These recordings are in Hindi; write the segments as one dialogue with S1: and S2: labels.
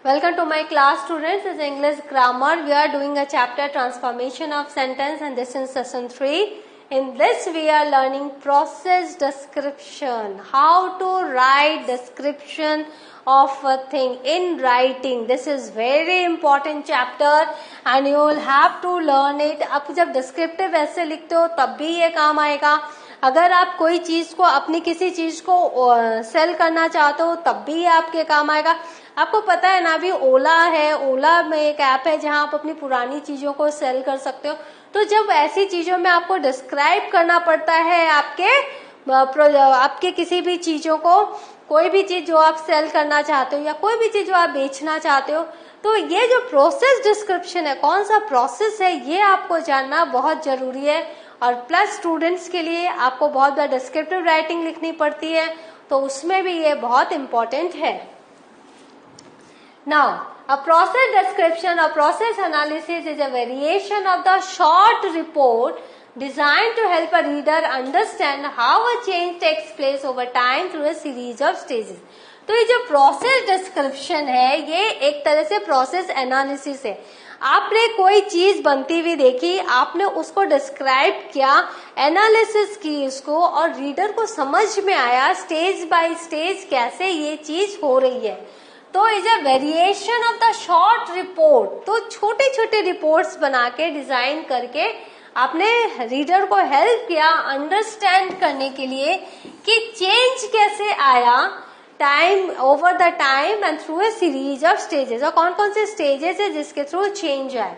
S1: Welcome to my class, students. This is English grammar. We are doing a chapter transformation of sentence, and this is session 3. In this we are learning process description. How to write description of a thing in writing. This is very important chapter and you will have to learn it. आप जब descriptive ऐसे लिखते हो तब भी ये काम आएगा. अगर आप कोई चीज को अपनी किसी चीज को सेल करना चाहते हो तब भी ये आपके काम आएगा. आपको पता है ना, अभी ओला है, ओला में एक ऐप है जहां आप अपनी पुरानी चीजों को सेल कर सकते हो. तो जब ऐसी चीजों में आपको डिस्क्राइब करना पड़ता है आपके किसी भी चीजों को, कोई भी चीज जो आप सेल करना चाहते हो या कोई भी चीज जो आप बेचना चाहते हो, तो ये जो प्रोसेस डिस्क्रिप्शन है, कौन सा प्रोसेस है, ये आपको जानना बहुत जरूरी है. और प्लस स्टूडेंट्स के लिए आपको बहुत बार डिस्क्रिप्टिव राइटिंग लिखनी पड़ती है, तो उसमें भी ये बहुत इंपॉर्टेंट है. Now, a process description or process analysis is a variation of the short report designed to help a reader understand how a change takes place over time through a series of stages. तो ये जो process description है, ये एक तरह से process analysis है. आपने कोई चीज बनती हुई देखी, आपने उसको डिस्क्राइब किया, एनालिसिस की उसको, और रीडर को समझ में आया स्टेज बाय स्टेज कैसे ये चीज हो रही है. तो is a variation of the short report. तो छोटे छोटे रिपोर्ट्स बना के डिजाइन करके आपने रीडर को हेल्प किया अंडरस्टैंड करने के लिए कि चेंज कैसे आया time over the time and through a series of stages. और कौन कौन से स्टेजेस है जिसके थ्रू चेंज आए.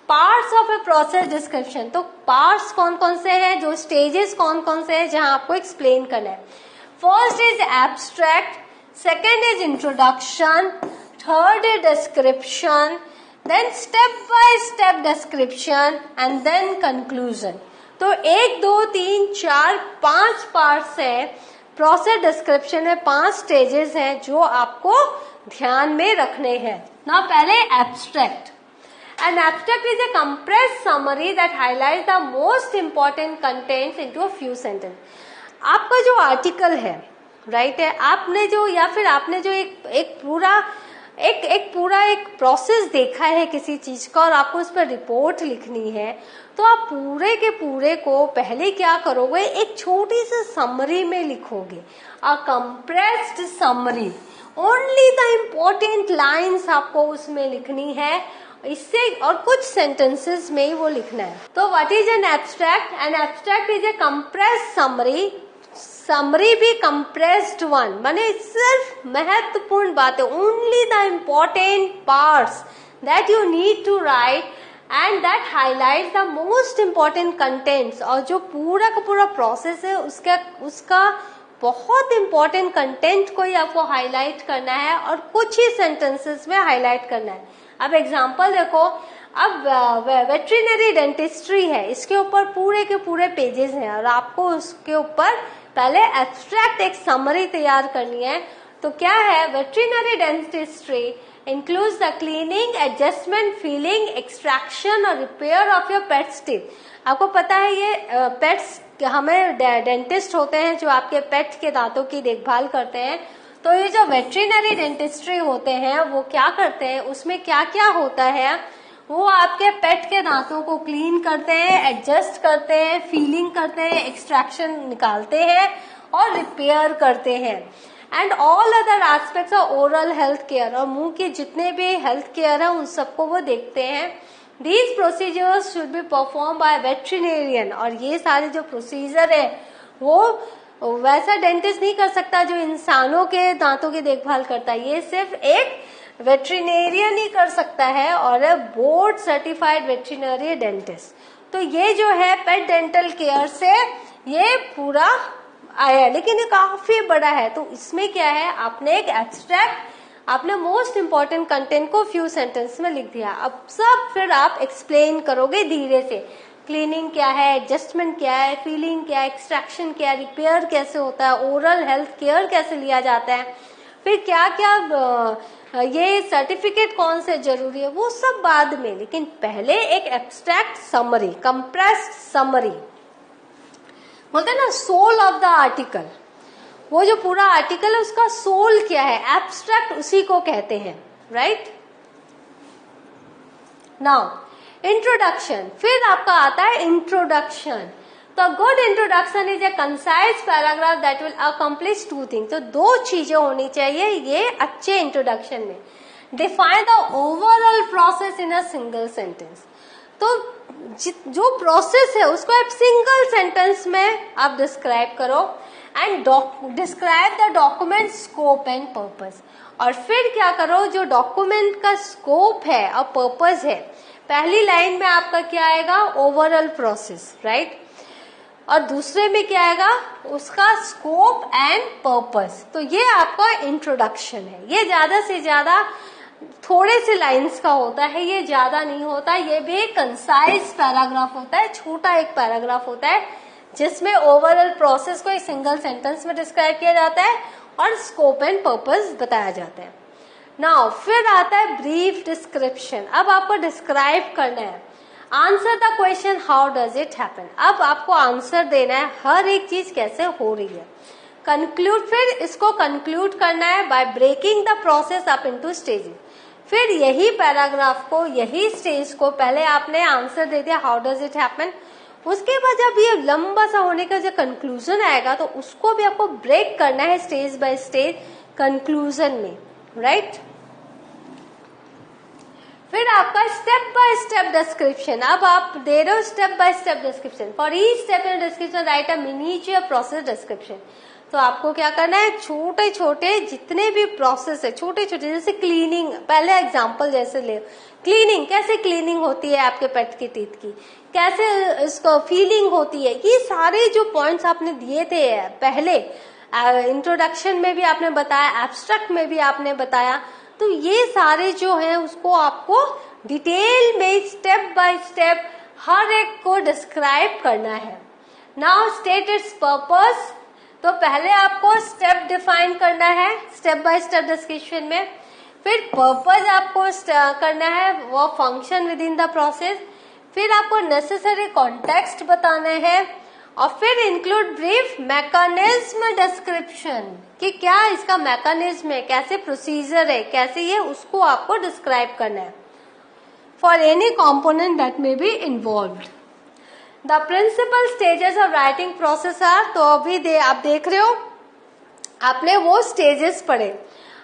S1: Parts of a process description. तो पार्ट्स कौन कौन से हैं, जो स्टेजेस कौन कौन से हैं जहां आपको एक्सप्लेन करना है. First is abstract, second is introduction, third is description, then step by step description and then conclusion. तो 1, 2, 3, 4, 5 पार्ट्स है. प्रोसेस डिस्क्रिप्शन में 5 स्टेजेस हैं जो आपको ध्यान में रखने हैं. ना पहले abstract. An abstract is a compressed summary that highlights the most important contents into a few sentences. आपका जो आर्टिकल है, राइट है, आपने जो या फिर आपने जो एक पूरा प्रोसेस देखा है किसी चीज का और आपको उस पर रिपोर्ट लिखनी है, तो आप पूरे के पूरे को पहले क्या करोगे, एक छोटी सी समरी में लिखोगे. A compressed summary, only the important lines आपको उसमें लिखनी है, इससे और कुछ सेंटेंसेस में ही वो लिखना है. तो what is an abstract? An abstract is a compressed summary. Summary भी कंप्रेस्ड वन, माने सिर्फ महत्वपूर्ण बातें, only the important parts that you need to write and that highlight the most important contents. और जो पूरा का पूरा प्रोसेस है उसका बहुत इम्पोर्टेंट कंटेंट को ही आपको हाईलाइट करना है और कुछ ही सेंटेंसेस में हाईलाइट करना है. अब एग्जांपल देखो, अब वेटरिनरी डेंटिस्ट्री है, इसके ऊपर पूरे के पूरे पेजेस हैं और आपको उसके ऊपर पहले एब्स्ट्रैक्ट एक समरी तैयार करनी है. तो क्या है, veterinary dentistry includes the cleaning, adjustment, filling, extraction और repair of your pets teeth. आपको पता है ये पेट्स, हमें डेंटिस्ट होते हैं जो आपके पेट के दांतों की देखभाल करते हैं. तो ये जो वेटरिनरी डेंटिस्ट्री होते हैं वो क्या करते हैं, उसमें क्या क्या होता है, वो आपके पेट के दांतों को क्लीन करते हैं, एडजस्ट करते हैं, फीलिंग करते हैं, एक्सट्रैक्शन निकालते हैं और रिपेयर करते हैं. And all other aspects of oral health care, और मुंह के जितने भी हेल्थ केयर है उन सबको वो देखते हैं. These procedures should be perform by veterinarian. और ये सारे जो प्रोसीजर है वो वैसा डेंटिस्ट नहीं कर सकता जो इंसानों के दांतों की देखभाल करता है, ये सिर्फ एक वेटरिनेरियन ही कर सकता है और बोर्ड सर्टिफाइड वेटरिनरी डेंटिस्ट. तो ये जो है पेट डेंटल केयर से ये पूरा आया, लेकिन ये काफी बड़ा है. तो इसमें क्या है, आपने एक एब्स्ट्रैक्ट, आपने मोस्ट इम्पोर्टेंट कंटेंट को फ्यू सेंटेंस में लिख दिया. अब सब फिर आप एक्सप्लेन करोगे धीरे से. क्लीनिंग क्या है, एडजस्टमेंट क्या है, फीलिंग क्या है, एक्सट्रैक्शन क्या है, रिपेयर कैसे होता है, ओरल हेल्थ केयर कैसे लिया जाता है, फिर क्या क्या ये सर्टिफिकेट कौन से जरूरी है, वो सब बाद में. लेकिन पहले एक एब्स्ट्रैक्ट समरी, कंप्रेस्ड समरी बोलते हैं ना, सोल ऑफ द आर्टिकल. वो जो पूरा आर्टिकल है उसका सोल क्या है, एब्स्ट्रैक्ट उसी को कहते हैं. राइट। नाउ इंट्रोडक्शन, फिर आपका आता है इंट्रोडक्शन। तो good introduction is a concise paragraph that will accomplish two things. तो दो चीजें होनी चाहिए ये अच्छे इंट्रोडक्शन में। Define the overall process in a single sentence. तो जो प्रोसेस है उसको आप सिंगल सेंटेंस में आप डिस्क्राइब करो and describe the document scope and purpose. और फिर क्या करो, जो डॉक्यूमेंट का स्कोप है और पर्पस है, पहली लाइन में आपका क्या आएगा, ओवरऑल प्रोसेस, राइट। और दूसरे में क्या आएगा, उसका स्कोप एंड पर्पस। तो ये आपका इंट्रोडक्शन है। ये ज्यादा से ज्यादा थोड़े से लाइंस का होता है, ये ज्यादा नहीं होता। ये भी एक कंसाइज पैराग्राफ होता है, छोटा एक पैराग्राफ होता है जिसमें ओवरऑल प्रोसेस को एक सिंगल सेंटेंस में डिस्क्राइब किया जाता है और स्कोप एंड पर्पस बताया जाता है। नाउ फिर आता है ब्रीफ डिस्क्रिप्शन। अब आपको डिस्क्राइब करना है, answer the question how does it happen. अब आपको आंसर देना है हर एक चीज कैसे हो रही है। कंक्लूड, फिर इसको कंक्लूड करना है by breaking the process up into stages. फिर यही पैराग्राफ को, यही स्टेज को पहले आपने आंसर दे दिया हाउ डज इट हैपन, उसके बाद जब ये लंबा सा होने का जो कंक्लूजन आएगा तो उसको भी आपको ब्रेक करना है स्टेज बाय स्टेज कंक्लूजन में, राइट। फिर आपका स्टेप बाय स्टेप डिस्क्रिप्शन। अब आप दे रहे हो step by step description. For each step in description right a miniature process description. तो आपको क्या करना है, छोटे छोटे जितने भी प्रोसेस है, छोटे छोटे, जैसे क्लीनिंग, पहले एग्जांपल जैसे ले, क्लीनिंग, कैसे क्लीनिंग होती है आपके पेट की टीथ की, कैसे इसको फीलिंग होती है, ये सारे जो पॉइंट्स आपने दिए थे पहले इंट्रोडक्शन में भी आपने बताया, एब्स्ट्रैक्ट में भी आपने बताया, तो ये सारे जो है उसको आपको डिटेल में स्टेप बाय स्टेप हर एक को डिस्क्राइब करना है। Now state it's purpose. तो पहले आपको स्टेप डिफाइन करना है स्टेप बाय स्टेप डिस्क्रिप्शन में। फिर पर्पस आपको करना है, वो function with in the process. फिर आपको नेसेसरी कॉन्टेक्स्ट बताना है और फिर इंक्लूड ब्रीफ मैकेनिज्म डिस्क्रिप्शन कि क्या इसका मैकेनिज्म है, कैसे प्रोसीजर है, कैसे ये, उसको आपको डिस्क्राइब करना है। For any component that may be involved. The principal stages of writing process are. तो अभी आप देख रहे हो, आपने वो स्टेजेस पढ़े।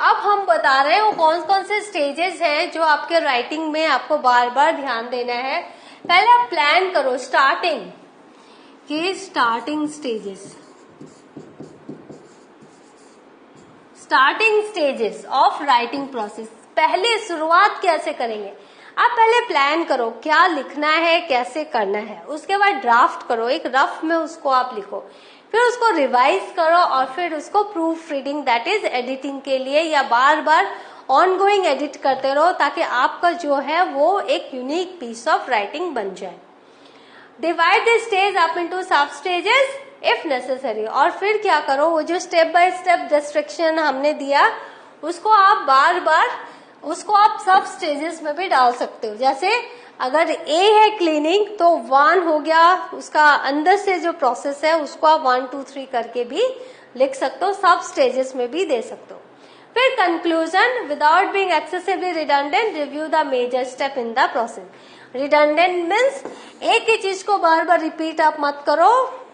S1: अब हम बता रहे हैं वो कौन कौन से स्टेजेस हैं जो आपके राइटिंग में आपको बार बार ध्यान देना है। पहले आप प्लान करो स्टार्टिंग की, starting stages of writing process. पहले शुरुआत कैसे करेंगे, आप पहले प्लान करो क्या लिखना है, कैसे करना है। उसके बाद ड्राफ्ट करो, एक रफ में उसको आप लिखो, फिर उसको रिवाइज करो और फिर उसको proof reading that is editing के लिए या बार बार ऑनगोइंग एडिट करते रहो ताकि आपका जो है वो एक यूनिक पीस ऑफ राइटिंग बन जाए। Divide the stage up into सब स्टेजेस इफ नेसेसरी। और फिर क्या करो, वो जो स्टेप बाय स्टेप डिस्ट्रक्शन हमने दिया उसको आप बार बार उसको आप सब स्टेजेस में भी डाल सकते हो। जैसे अगर ए है क्लीनिंग तो 1 हो गया, उसका अंदर से जो प्रोसेस है उसको आप 1 2 3 करके भी लिख सकते हो, सब स्टेजेस में भी दे सकते हो। फिर conclusion, without being excessively redundant review the major step in the process. Redundant means एक ही चीज को बार बार रिपीट आप मत करो,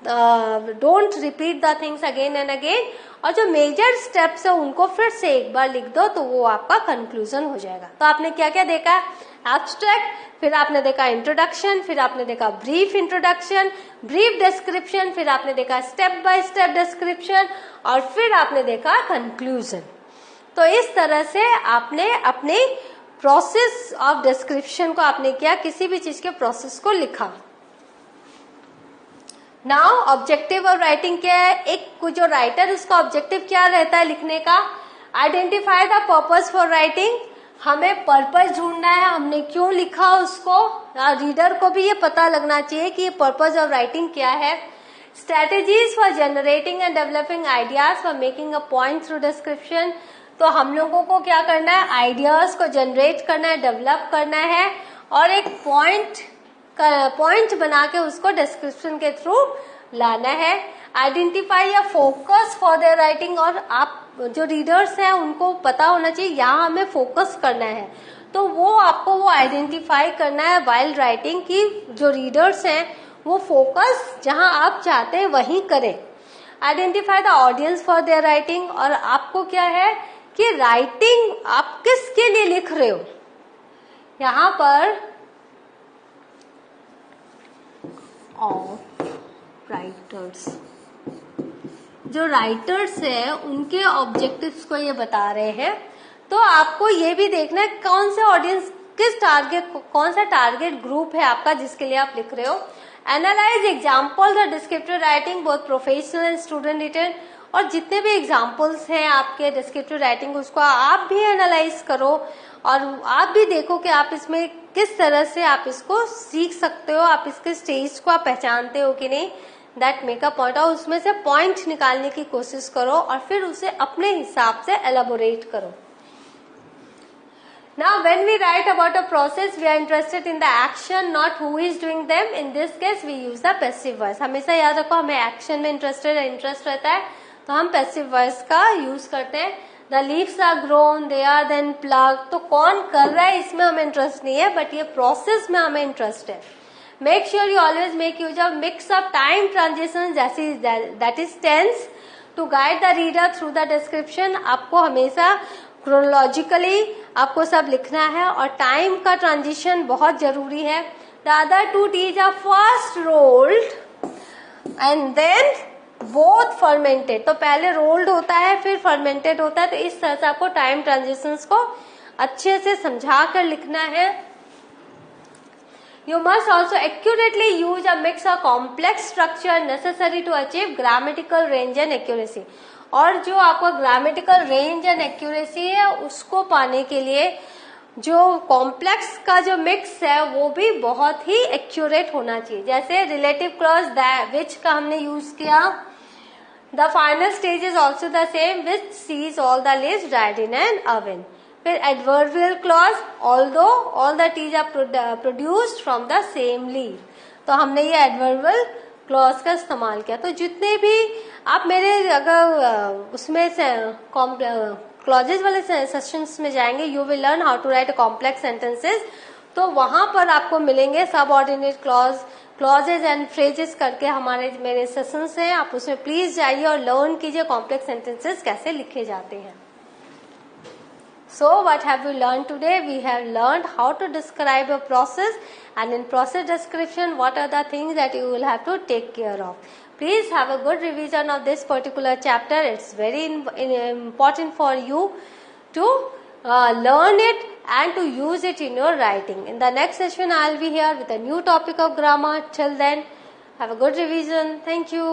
S1: don't repeat the things again and again, और जो मेजर स्टेप्स है उनको फिर से एक बार लिख दो तो वो आपका कंक्लूजन हो जाएगा। तो आपने क्या क्या देखा, एब्स्ट्रैक्ट, फिर आपने देखा इंट्रोडक्शन, फिर आपने देखा ब्रीफ इंट्रोडक्शन, ब्रीफ डिस्क्रिप्शन, फिर आपने देखा स्टेप बाय स्टेप डिस्क्रिप्शन और फिर आपने देखा कंक्लूजन। तो इस तरह से आपने अपने प्रोसेस ऑफ डिस्क्रिप्शन को आपने किया, किसी भी चीज के प्रोसेस को लिखा। नाउ ऑब्जेक्टिव ऑफ राइटिंग क्या है, एक जो राइटर उसका ऑब्जेक्टिव क्या रहता है लिखने का, identify the purpose for writing. हमें पर्पस ढूंढना है, हमने क्यों लिखा उसको, रीडर को भी ये पता लगना चाहिए कि ये पर्पस ऑफ राइटिंग क्या है। Strategies for generating and developing ideas for making a point through description. तो हम लोगों को क्या करना है, आइडियाज को जनरेट करना है, डेवलप करना है और एक पॉइंट बना के उसको डिस्क्रिप्शन के थ्रू लाना है। आइडेंटिफाई या फोकस फॉर देयर राइटिंग, और आप जो रीडर्स हैं उनको पता होना चाहिए यहाँ हमें फोकस करना है, तो वो आपको वो आइडेंटिफाई करना है वाइल राइटिंग की जो रीडर्स हैं वो फोकस जहां आप चाहते हैं वहीं करें। Identify the audience for their writing, और आपको क्या है कि राइटिंग आप किसके लिए लिख रहे हो। यहाँ पर ऑफ राइटर्स, जो राइटर्स हैं उनके ऑब्जेक्टिव्स को ये बता रहे हैं, तो आपको ये भी देखना है कौन से ऑडियंस, किस टारगेट, कौन सा टारगेट ग्रुप है आपका जिसके लिए आप लिख रहे हो। एनालाइज एग्जाम्पल्स और descriptive writing both professional and student written, और जितने भी एग्जाम्पल्स हैं आपके डिस्क्रिप्टिव राइटिंग उसको आप भी एनालाइज करो और आप भी देखो कि आप इसमें किस तरह से आप इसको सीख सकते हो, आप इसके स्टेज को आप पहचानते हो कि नहीं, दैट मेक अ पॉइंट, और उसमें से पॉइंट निकालने की कोशिश करो और फिर उसे अपने हिसाब से एलाबोरेट करो। Now when we write about a process, we are interested in the action, not who is doing them. In this case we use the passive voice. हमेशा याद रखो हमें एक्शन में इंटरेस्ट रहता है तो हम पैसिव वॉइस का यूज करते हैं। The leaves are grown, they are then plucked, तो कौन कर रहा है इसमें हमें इंटरेस्ट नहीं है, बट ये प्रोसेस में हमें इंटरेस्ट है। Make sure you always make use of mix of time transitions, that is tense, to guide the reader through the description. आपको हमेशा क्रोनोलॉजिकली आपको सब लिखना है और टाइम का ट्रांजिशन बहुत जरूरी है। The other two teas are first rolled and then both fermented, तो पहले रोल्ड होता है फिर फर्मेंटेड होता है, तो इस तरह से आपको टाइम ट्रांजिशंस को अच्छे से समझा कर लिखना है। You must also accurately use a mix of complex structure necessary to achieve grammatical range and accuracy. और जो आपका ग्रामेटिकल रेंज एंड एक्यूरेसी है उसको पाने के लिए जो कॉम्प्लेक्स का जो मिक्स है वो भी बहुत ही एक्यूरेट होना चाहिए। जैसे रिलेटिव क्लॉज दैट विच का हमने यूज किया, the final stage is also the same which sees all the leaves dried in an oven. फिर adverbial clause although all the teas are produced from the same leave, तो हमने ये एडवर्बियल क्लॉज का इस्तेमाल किया। तो जितने भी आप मेरे अगर उसमें से क्लॉजेज वाले सेशंस में जाएंगे, you will learn how to write complex sentences, तो वहां पर आपको मिलेंगे subordinate clause, clauses and phrases करके हमारे मेरे सेशंस हैं, आप उसमें प्लीज जाइए और लर्न कीजिए कॉम्प्लेक्स सेंटेंसेस कैसे लिखे जाते हैं। So what have we learned today? We have learned how to describe a process, and in process description what are the things that you will have to take care of. Please have a good revision of this particular chapter. It's very important for you to learn it and to use it in your writing. In the next session I'll be here with a new topic of grammar. Till then, have a good revision. Thank you.